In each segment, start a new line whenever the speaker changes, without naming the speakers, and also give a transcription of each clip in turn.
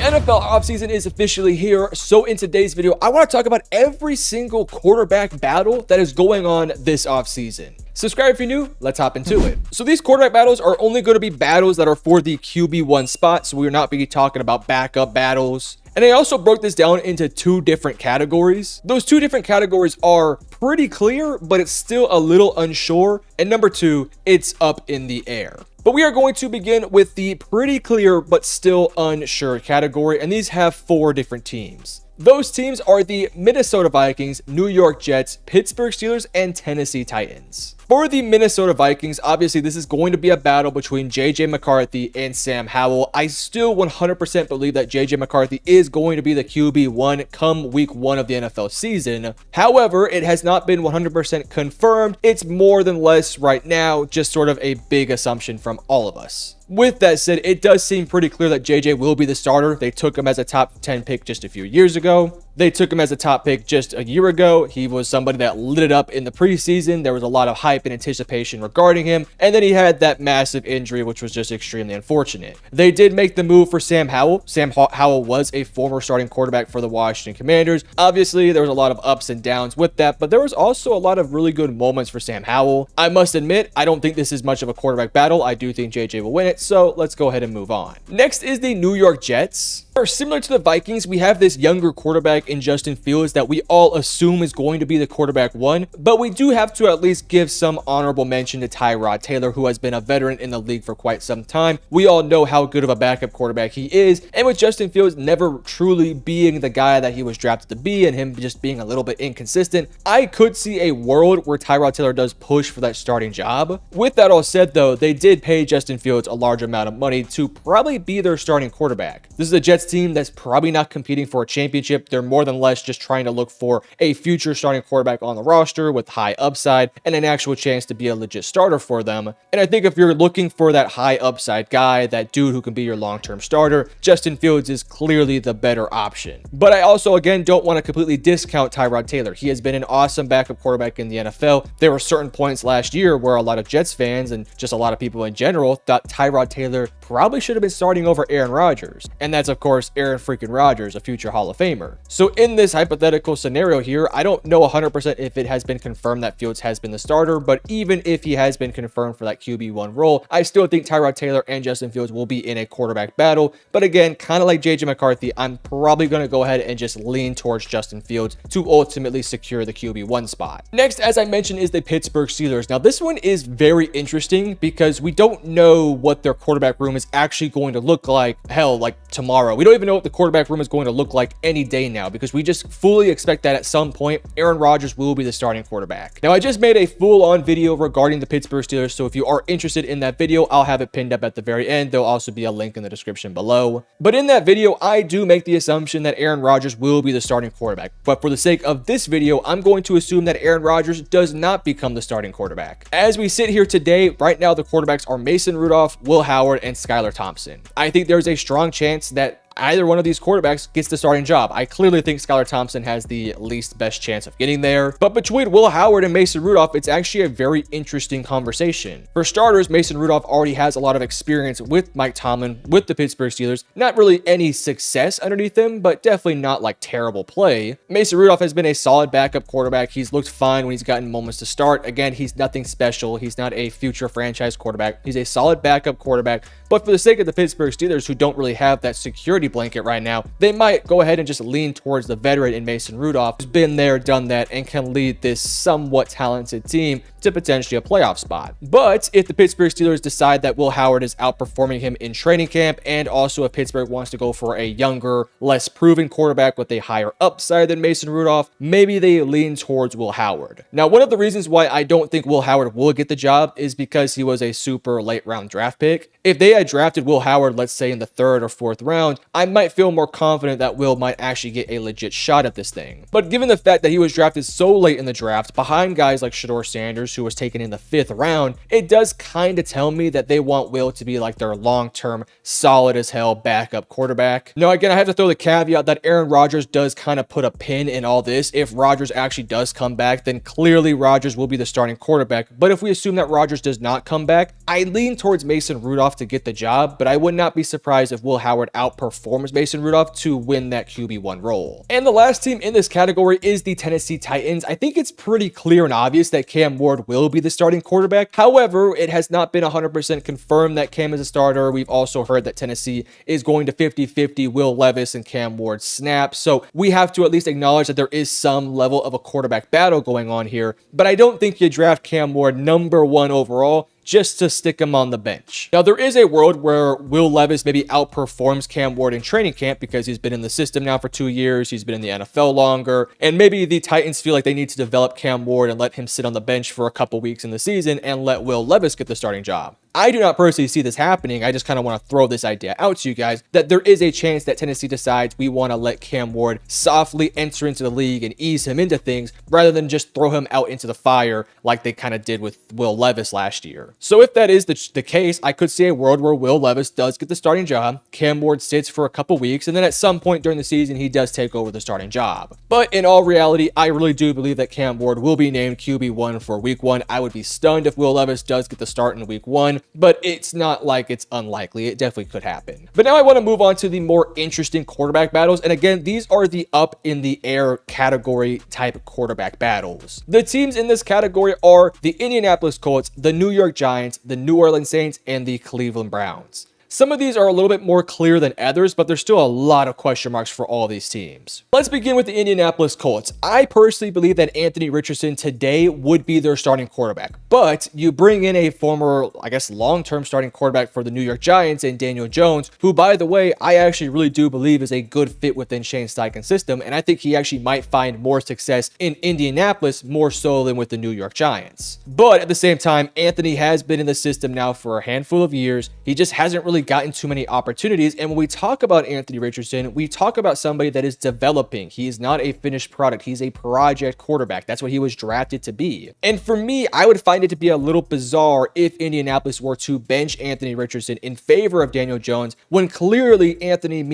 NFL offseason is officially here, so in today's video, I want to talk about every single quarterback battle that is going on this offseason. Subscribe if you're new, let's hop into it. So these quarterback battles are only going to be battles that are for the QB1 spot, so we're not be talking about backup battles. And I also broke this down into two different categories. Those two different categories are pretty clear, but it's still a little unsure. And number two, it's up in the air. But we are going to begin with the pretty clear but still unsure category, and these have four different teams. Those teams are the Minnesota Vikings, New York Jets, Pittsburgh Steelers, and Tennessee Titans. For the Minnesota Vikings, obviously this is going to be a battle between JJ McCarthy and Sam Howell. I still 100% believe that JJ McCarthy is going to be the QB1 come week 1 of the NFL season. However, it has not been 100% confirmed. It's more than less right now, just sort of a big assumption from all of us. With that said, it does seem pretty clear that JJ will be the starter. They took him as a top 10 pick just a few years ago. They took him as a top pick just a year ago. He was somebody that lit it up in the preseason. There was a lot of hype and anticipation regarding him. And then he had that massive injury, which was just extremely unfortunate. They did make the move for Sam Howell. Sam Howell was a former starting quarterback for the Washington Commanders. Obviously, there was a lot of ups and downs with that, but there was also a lot of really good moments for Sam Howell. I must admit, I don't think this is much of a quarterback battle. I do think JJ will win it. So let's go ahead and move on. Next is the New York Jets. Similar to the Vikings, we have this younger quarterback in Justin Fields that we all assume is going to be the quarterback one, but we do have to at least give some honorable mention to Tyrod Taylor, who has been a veteran in the league for quite some time. We all know how good of a backup quarterback he is, and with Justin Fields never truly being the guy that he was drafted to be and him just being a little bit inconsistent, I could see a world where Tyrod Taylor does push for that starting job. With that all said though, they did pay Justin Fields a large amount of money to probably be their starting quarterback. This is a Jets team that's probably not competing for a championship. They're more than less just trying to look for a future starting quarterback on the roster with high upside and an actual chance to be a legit starter for them. And I think if you're looking for that high upside guy, that dude who can be your long-term starter, Justin Fields is clearly the better option. But I also, again, don't want to completely discount Tyrod Taylor. He has been an awesome backup quarterback in the NFL. There were certain points last year where a lot of Jets fans and just a lot of people in general thought Tyrod Taylor probably should have been starting over Aaron Rodgers. And that's, of course, Aaron freaking Rodgers, a future Hall of Famer. So in this hypothetical scenario here, I don't know 100% if it has been confirmed that Fields has been the starter, but even if he has been confirmed for that QB1 role, I still think Tyrod Taylor and Justin Fields will be in a quarterback battle. But again, kind of like JJ McCarthy, I'm probably going to go ahead and just lean towards Justin Fields to ultimately secure the QB1 spot. Next, as I mentioned, is the Pittsburgh Steelers. Now, this one is very interesting because we don't know what their quarterback room is actually going to look like, hell, like tomorrow. We don't even know what the quarterback room is going to look like any day now because we just fully expect that at some point Aaron Rodgers will be the starting quarterback. Now, I just made a full-on video regarding the Pittsburgh Steelers, so if you are interested in that video, I'll have it pinned up at the very end. There'll also be a link in the description below. But in that video, I do make the assumption that Aaron Rodgers will be the starting quarterback. But for the sake of this video, I'm going to assume that Aaron Rodgers does not become the starting quarterback. As we sit here today, right now the quarterbacks are Mason Rudolph, Will Howard, and Skylar Thompson. I think there's a strong chance that either one of these quarterbacks gets the starting job. I clearly think Skylar Thompson has the least best chance of getting there. But between Will Howard and Mason Rudolph, it's actually a very interesting conversation. For starters, Mason Rudolph already has a lot of experience with Mike Tomlin, with the Pittsburgh Steelers. Not really any success underneath him, but definitely not like terrible play. Mason Rudolph has been a solid backup quarterback. He's looked fine when he's gotten moments to start. Again, he's nothing special. He's not a future franchise quarterback. He's a solid backup quarterback. But for the sake of the Pittsburgh Steelers, who don't really have that security blanket right now, they might go ahead and just lean towards the veteran in Mason Rudolph, who's been there, done that, and can lead this somewhat talented team to potentially a playoff spot. But if the Pittsburgh Steelers decide that Will Howard is outperforming him in training camp, and also if Pittsburgh wants to go for a younger, less proven quarterback with a higher upside than Mason Rudolph, maybe they lean towards Will Howard. Now, one of the reasons why I don't think Will Howard will get the job is because he was a super late round draft pick. If they had drafted Will Howard, let's say in the 3rd or 4th round, I might feel more confident that Will might actually get a legit shot at this thing. But given the fact that he was drafted so late in the draft, behind guys like Shedeur Sanders, who was taken in the 5th round, it does kind of tell me that they want Will to be like their long-term, solid as hell backup quarterback. Now, again, I have to throw the caveat that Aaron Rodgers does kind of put a pin in all this. If Rodgers actually does come back, then clearly Rodgers will be the starting quarterback. But if we assume that Rodgers does not come back, I lean towards Mason Rudolph to get the job, but I would not be surprised if Will Howard outperforms Mason Rudolph to win that QB1 role. And the last team in this category is the Tennessee Titans. I think it's pretty clear and obvious that Cam Ward will be the starting quarterback. However, it has not been 100% confirmed that Cam is a starter. We've also heard that Tennessee is going to 50-50 Will Levis and Cam Ward snaps. So we have to at least acknowledge that there is some level of a quarterback battle going on here. But I don't think you draft Cam Ward #1 overall just to stick him on the bench. Now, there is a world where Will Levis maybe outperforms Cam Ward in training camp because he's been in the system now for 2 years, he's been in the NFL longer, and maybe the Titans feel like they need to develop Cam Ward and let him sit on the bench for a couple weeks in the season and let Will Levis get the starting job. I do not personally see this happening. I just kind of want to throw this idea out to you guys that there is a chance that Tennessee decides we want to let Cam Ward softly enter into the league and ease him into things rather than just throw him out into the fire like they kind of did with Will Levis last year. So if that is the case, I could see a world where Will Levis does get the starting job, Cam Ward sits for a couple weeks, and then at some point during the season, he does take over the starting job. But in all reality, I really do believe that Cam Ward will be named QB1 for week 1. I would be stunned if Will Levis does get the start in week 1. But it's not like it's unlikely. It definitely could happen. But now I want to move on to the more interesting quarterback battles. And again, these are the up in the air category type quarterback battles. The teams in this category are the Indianapolis Colts, the New York Giants, the New Orleans Saints, and the Cleveland Browns. Some of these are a little bit more clear than others, but there's still a lot of question marks for all these teams. Let's begin with the Indianapolis Colts. I personally believe that Anthony Richardson today would be their starting quarterback, but you bring in a former, I guess, long-term starting quarterback for the New York Giants in Daniel Jones, who, by the way, I actually really do believe is a good fit within Shane Steichen's system, and I think he actually might find more success in Indianapolis more so than with the New York Giants. But at the same time, Anthony has been in the system now for a handful of years. He just hasn't really gotten too many opportunities. And when we talk about Anthony Richardson, we talk about somebody that is developing. He is not a finished product. He's a project quarterback. That's what he was drafted to be. And for me, I would find it to be a little bizarre if Indianapolis were to bench Anthony Richardson in favor of Daniel Jones when clearly Anthony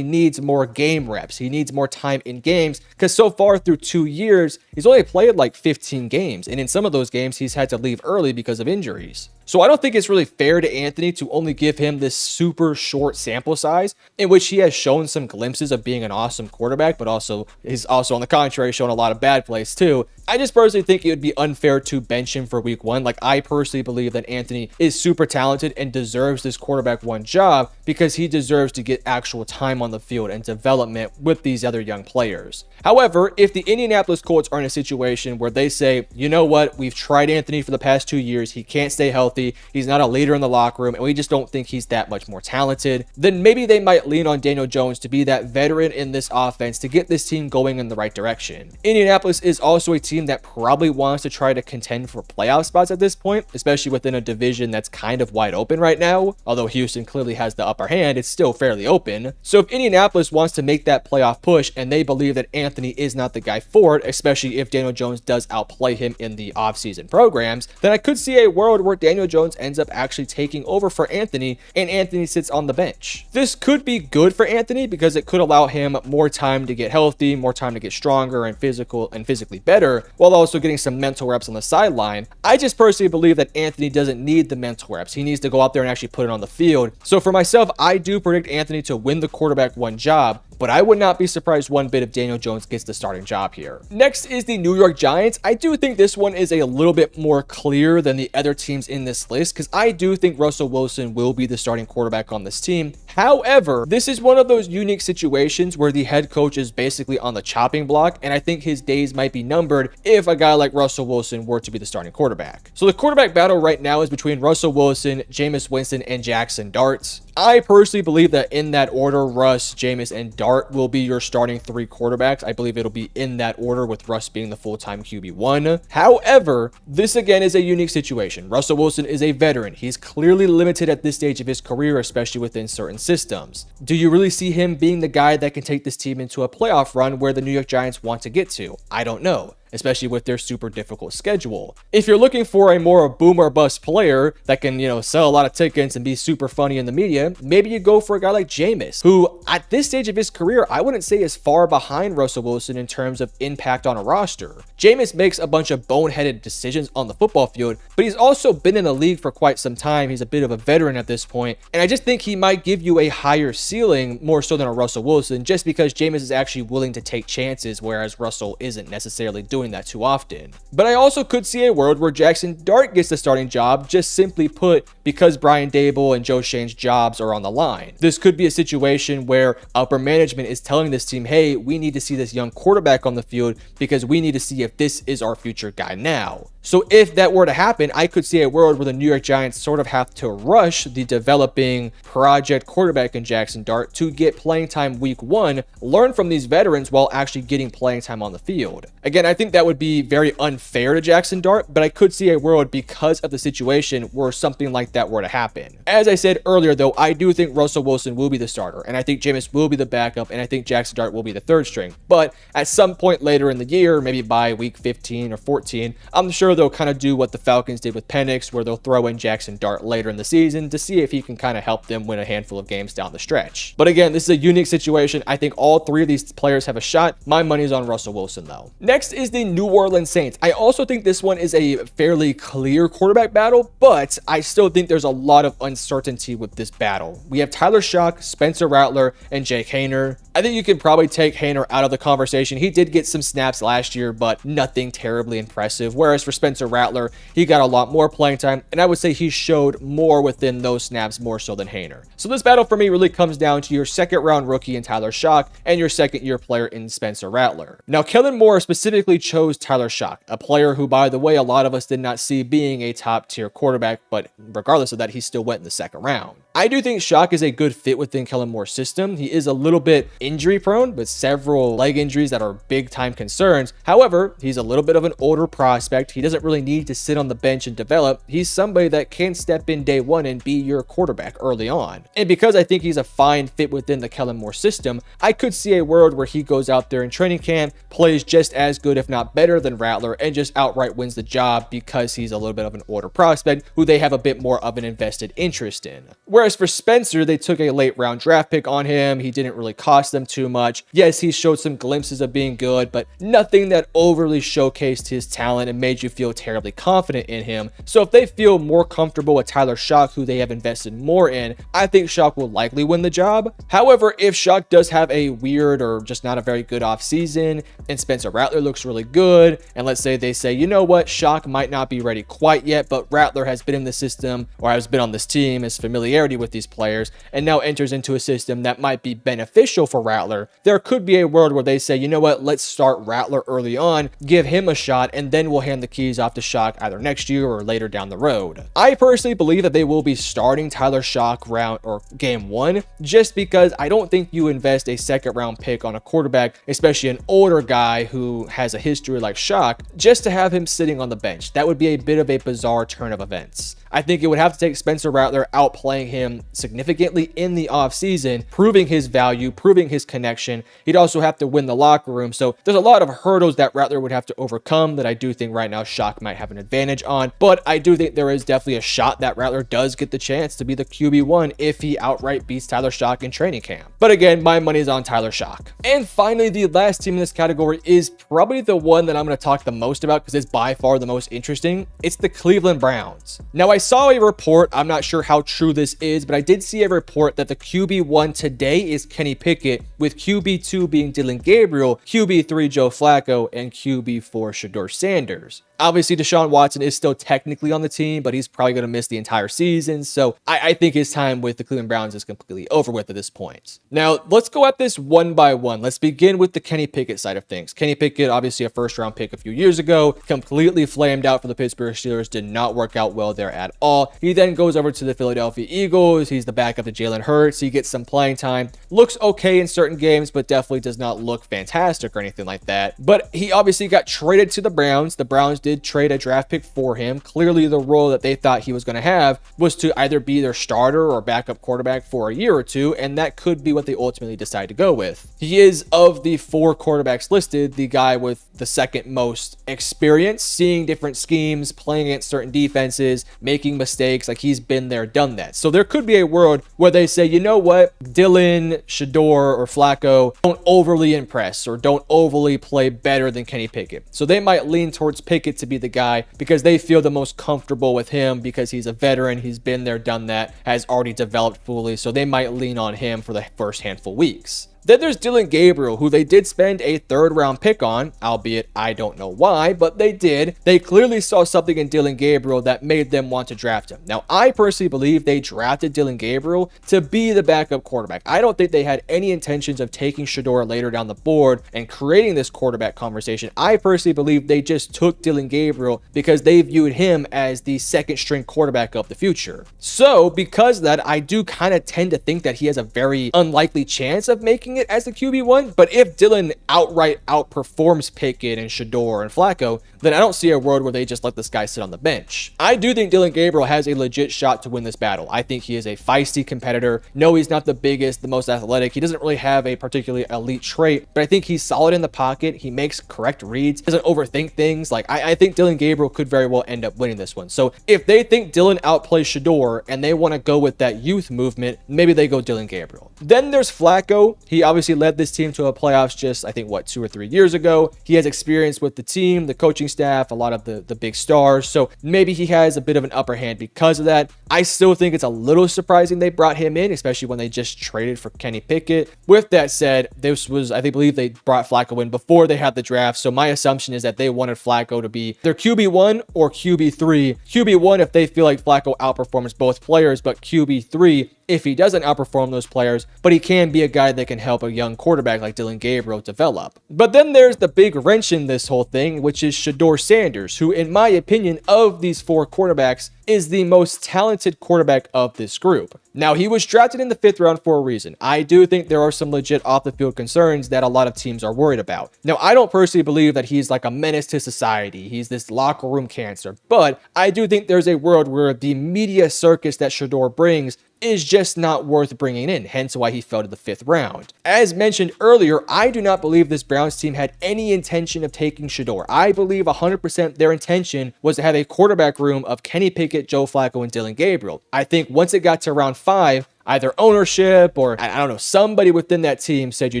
needs more game reps. He needs more time in games because so far through 2 years, he's only played like 15 games. And in some of those games, he's had to leave early because of injuries. So I don't think it's really fair to Anthony to only give him this super short sample size in which he has shown some glimpses of being an awesome quarterback, but also he's also on the contrary shown a lot of bad plays too. I just personally think it would be unfair to bench him for week 1. Like, I personally believe that Anthony is super talented and deserves this quarterback 1 job because he deserves to get actual time on the field and development with these other young players. However, if the Indianapolis Colts are in a situation where they say, you know what, we've tried Anthony for the past 2 years, he can't stay healthy, he's not a leader in the locker room, and we just don't think he's that much more talented, then maybe they might lean on Daniel Jones to be that veteran in this offense to get this team going in the right direction. Indianapolis is also a team that probably wants to try to contend for playoff spots at this point, especially within a division that's kind of wide open right now. Although Houston clearly has the upper hand, it's still fairly open. So if Indianapolis wants to make that playoff push and they believe that Anthony is not the guy for it, especially if Daniel Jones does outplay him in the offseason programs, then I could see a world where Daniel Jones ends up actually taking over for Anthony and Anthony sits on the bench. This could be good for Anthony because it could allow him more time to get healthy, more time to get stronger and physically better, while also getting some mental reps on the sideline. I just personally believe that Anthony doesn't need the mental reps. He needs to go out there and actually put it on the field. So for myself, I do predict Anthony to win the quarterback 1 job, but I would not be surprised one bit if Daniel Jones gets the starting job here. Next is the New York Giants. I do think this one is a little bit more clear than the other teams in this list because I do think Russell Wilson will be the starting quarterback on this team. However, this is one of those unique situations where the head coach is basically on the chopping block, and I think his days might be numbered if a guy like Russell Wilson were to be the starting quarterback. So the quarterback battle right now is between Russell Wilson, Jameis Winston, and Jackson Dart. I personally believe that in that order, Russ, Jameis, and Dart will be your starting 3 quarterbacks. I believe it'll be in that order with Russ being the full-time QB1. However, this again is a unique situation. Russell Wilson is a veteran. He's clearly limited at this stage of his career, especially within certain systems. Do you really see him being the guy that can take this team into a playoff run where the New York Giants want to get to? I don't know. especially with their super difficult schedule. If you're looking for a more boom or bust player that can, sell a lot of tickets and be super funny in the media, maybe you go for a guy like Jameis, who at this stage of his career, I wouldn't say is far behind Russell Wilson in terms of impact on a roster. Jameis makes a bunch of boneheaded decisions on the football field, but he's also been in the league for quite some time. He's a bit of a veteran at this point, and I just think he might give you a higher ceiling more so than a Russell Wilson, just because Jameis is actually willing to take chances, whereas Russell isn't necessarily doing that too often. But I also could see a world where Jackson Dart gets the starting job, just simply put, because Brian Daboll and Joe Schoen's jobs are on the line. This could be a situation where upper management is telling this team, hey, we need to see this young quarterback on the field because we need to see if this is our future guy now. So if that were to happen, I could see a world where the New York Giants sort of have to rush the developing project quarterback in Jackson Dart to get playing time week 1, learn from these veterans while actually getting playing time on the field. Again, I think that would be very unfair to Jackson Dart, but I could see a world because of the situation where something like that were to happen. As I said earlier, though, I do think Russell Wilson will be the starter, and I think Jameis will be the backup, and I think Jackson Dart will be the third string. But at some point later in the year, maybe by week 15 or 14, I'm sure they'll kind of do what the Falcons did with Penix, where they'll throw in Jackson Dart later in the season to see if he can kind of help them win a handful of games down the stretch. But again, this is a unique situation. I think all three of these players have a shot. My money's on Russell Wilson, though. Next is the New Orleans Saints. I also think this one is a fairly clear quarterback battle, but I still think there's a lot of uncertainty with this battle. We have Tyler Shock, Spencer Rattler, and Jake Haener. I think you could probably take Haener out of the conversation. He did get some snaps last year, but nothing terribly impressive. Whereas for Spencer Rattler, he got a lot more playing time, and I would say he showed more within those snaps more so than Haener. So this battle for me really comes down to your second round rookie in Tyler Shock and your second year player in Spencer Rattler. Now, Kellen Moore specifically chose Tyler Shock, a player who, by the way, a lot of us did not see being a top tier quarterback, but regardless of that, he still went in the second round. I do think Shock is a good fit within Kellen Moore's system. He is a little bit injury prone with several leg injuries that are big time concerns. However, he's a little bit of an older prospect. He doesn't really need to sit on the bench and develop. He's somebody that can step in day one and be your quarterback early on. And because I think he's a fine fit within the Kellen Moore system, I could see a world where he goes out there in training camp, plays just as good, if not better than Rattler, and just outright wins the job because he's a little bit of an older prospect who they have a bit more of an invested interest in. Whereas for Spencer, they took a late round draft pick on him. He didn't really cost them too much. Yes, he showed some glimpses of being good, but nothing that overly showcased his talent and made you feel terribly confident in him. So if they feel more comfortable with Tyler Shock, who they have invested more in, I think Shock will likely win the job. However, if Shock does have a weird or just not a very good offseason and Spencer Rattler looks really good, and let's say they say, you know what, Shock might not be ready quite yet, but Rattler has been in the system or has been on this team, has familiarity with these players, and now enters into a system that might be beneficial for Rattler, there could be a world where they say, you know what, let's start Rattler early on, give him a shot, and then we'll hand the keys off to Shock either next year or later down the road. I personally believe that they will be starting Tyler Shock round or game 1, just because I don't think you invest a second round pick on a quarterback, especially an older guy who has a history like Shock, just to have him sitting on the bench. That would be a bit of a bizarre turn of events. I think it would have to take Spencer Rattler outplaying him significantly in the offseason, proving his value, proving his connection. He'd also have to win the locker room. So there's a lot of hurdles that Rattler would have to overcome that I do think right now Shock might have an advantage on. But I do think there is definitely a shot that Rattler does get the chance to be the QB1 if he outright beats Tyler Shock in training camp. But again, my money is on Tyler Shock. And finally, the last team in this category is probably the one that I'm going to talk the most about because it's by far the most interesting. It's the Cleveland Browns. Now, I saw a report, I'm not sure how true this is, but I did see a report that the QB1 today is Kenny Pickett, with QB2 being Dylan Gabriel, QB3 Joe Flacco, and QB4 Shedeur Sanders. Obviously, Deshaun Watson is still technically on the team, but he's probably going to miss the entire season. So I think his time with the Cleveland Browns is completely over with at this point. Now, let's go at this one by one. Let's begin with the Kenny Pickett side of things. Kenny Pickett, obviously a first-round pick a few years ago, completely flamed out for the Pittsburgh Steelers, did not work out well there at all. He then goes over to the Philadelphia Eagles. knows. He's the backup to Jalen Hurts. He gets some playing time. Looks okay in certain games, but definitely does not look fantastic or anything like that. But he obviously got traded to the Browns. The Browns did trade a draft pick for him. Clearly, the role that they thought he was going to have was to either be their starter or backup quarterback for a year or two, and that could be what they ultimately decide to go with. He is, of the 4 quarterbacks listed, the guy with the second most experience, seeing different schemes, playing against certain defenses, making mistakes. Like, he's been there, done that. So there could be a world where they say, you know what, Dylan, Shador, or Flacco don't overly impress or don't overly play better than Kenny Pickett. So they might lean towards Pickett to be the guy because they feel the most comfortable with him because he's a veteran, he's been there, done that, has already developed fully. So they might lean on him for the first handful weeks. Then there's Dylan Gabriel, who they did spend a 3rd round pick on, albeit I don't know why, but they did. They clearly saw something in Dylan Gabriel that made them want to draft him. Now, I personally believe they drafted Dylan Gabriel to be the backup quarterback. I don't think they had any intentions of taking Shador later down the board and creating this quarterback conversation. I personally believe they just took Dylan Gabriel because they viewed him as the second string quarterback of the future. So, because of that, I do kind of tend to think that he has a very unlikely chance of making it as the QB1, but if Dylan outright outperforms Pickett and Shador and Flacco, then I don't see a world where they just let this guy sit on the bench. I do think Dylan Gabriel has a legit shot to win this battle. I think he is a feisty competitor. No, he's not the biggest, the most athletic. He doesn't really have a particularly elite trait, but I think he's solid in the pocket. He makes correct reads, doesn't overthink things. Like, I think Dylan Gabriel could very well end up winning this one. So if they think Dylan outplays Shador and they want to go with that youth movement, maybe they go Dylan Gabriel. Then there's Flacco. He obviously led this team to a playoffs just, I think, 2 or 3 years ago. He has experience with the team, the coaching staff, a lot of the big stars. So maybe he has a bit of an upper hand because of that. I still think it's a little surprising they brought him in, especially when they just traded for Kenny Pickett. With that said, this was, I believe they brought Flacco in before they had the draft. So my assumption is that they wanted Flacco to be their QB1 or QB3. QB1 if they feel like Flacco outperforms both players, but QB3 if he doesn't outperform those players, but he can be a guy that can help a young quarterback like Dylan Gabriel develop. But then there's the big wrench in this whole thing, which is Shador Sanders, who, in my opinion, of these 4 quarterbacks, is the most talented quarterback of this group. Now, he was drafted in the 5th round for a reason. I do think there are some legit off-the-field concerns that a lot of teams are worried about. Now, I don't personally believe that he's like a menace to society. He's this locker room cancer. But I do think there's a world where the media circus that Shador brings is just not worth bringing in, hence why he fell to the 5th round. As mentioned earlier, I do not believe this Browns team had any intention of taking Shador. I believe 100% their intention was to have a quarterback room of Kenny Pickett, Joe Flacco, and Dylan Gabriel. I think once it got to round 5, either ownership or, I don't know, somebody within that team said, you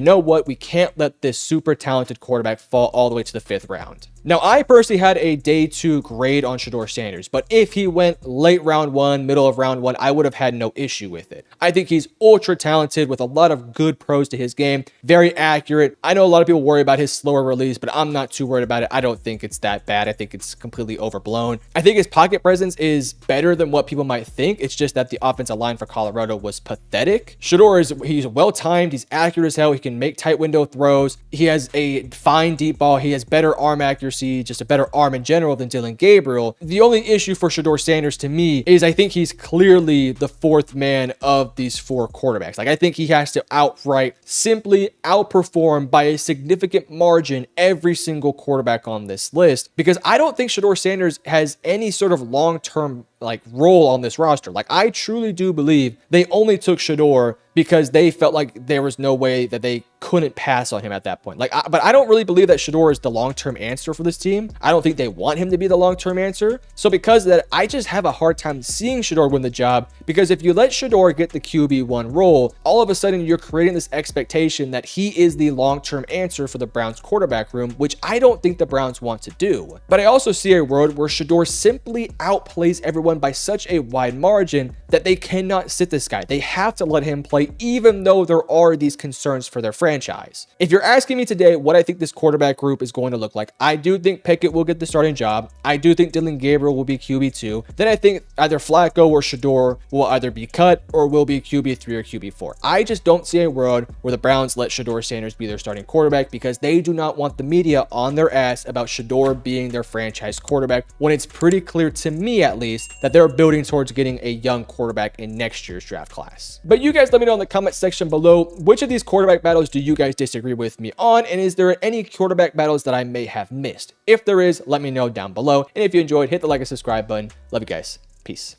know what, we can't let this super talented quarterback fall all the way to the 5th round. Now, I personally had a day 2 grade on Shador Sanders, but if he went late round 1, middle of round 1, I would have had no issue with it. I think he's ultra talented with a lot of good pros to his game, very accurate. I know a lot of people worry about his slower release, but I'm not too worried about it. I don't think it's that bad. I think it's completely overblown. I think his pocket presence is better than what people might think. It's just that the offensive line for Colorado was pathetic. Shador he's well-timed. He's accurate as hell. He can make tight window throws. He has a fine deep ball. He has better arm accuracy, just a better arm in general than Dylan Gabriel. The only issue for Shador Sanders to me is I think he's clearly the 4th man of these 4 quarterbacks. Like, I think he has to outright simply outperform by a significant margin every single quarterback on this list, because I don't think Shador Sanders has any sort of long-term role on this roster. Like, I truly do believe they only took Shador because they felt like there was no way that they couldn't pass on him at that point. But I don't really believe that Shador is the long-term answer for this team. I don't think they want him to be the long-term answer. So because of that, I just have a hard time seeing Shador win the job, because if you let Shador get the QB1 role, all of a sudden you're creating this expectation that he is the long-term answer for the Browns quarterback room, which I don't think the Browns want to do. But I also see a world where Shador simply outplays everyone by such a wide margin that they cannot sit this guy. They have to let him play, even though there are these concerns for their franchise. If you're asking me today what I think this quarterback group is going to look like, I do think Pickett will get the starting job. I do think Dylan Gabriel will be QB2. Then I think either Flacco or Shador will either be cut or will be QB3 or QB4. I just don't see a world where the Browns let Shador Sanders be their starting quarterback, because they do not want the media on their ass about Shador being their franchise quarterback, when it's pretty clear to me, at least, that they're building towards getting a young quarterback in next year's draft class. But you guys let me know in the comment section below, which of these quarterback battles do you guys disagree with me on? And is there any quarterback battles that I may have missed? If there is, let me know down below. And if you enjoyed, hit the like and subscribe button. Love you guys. Peace.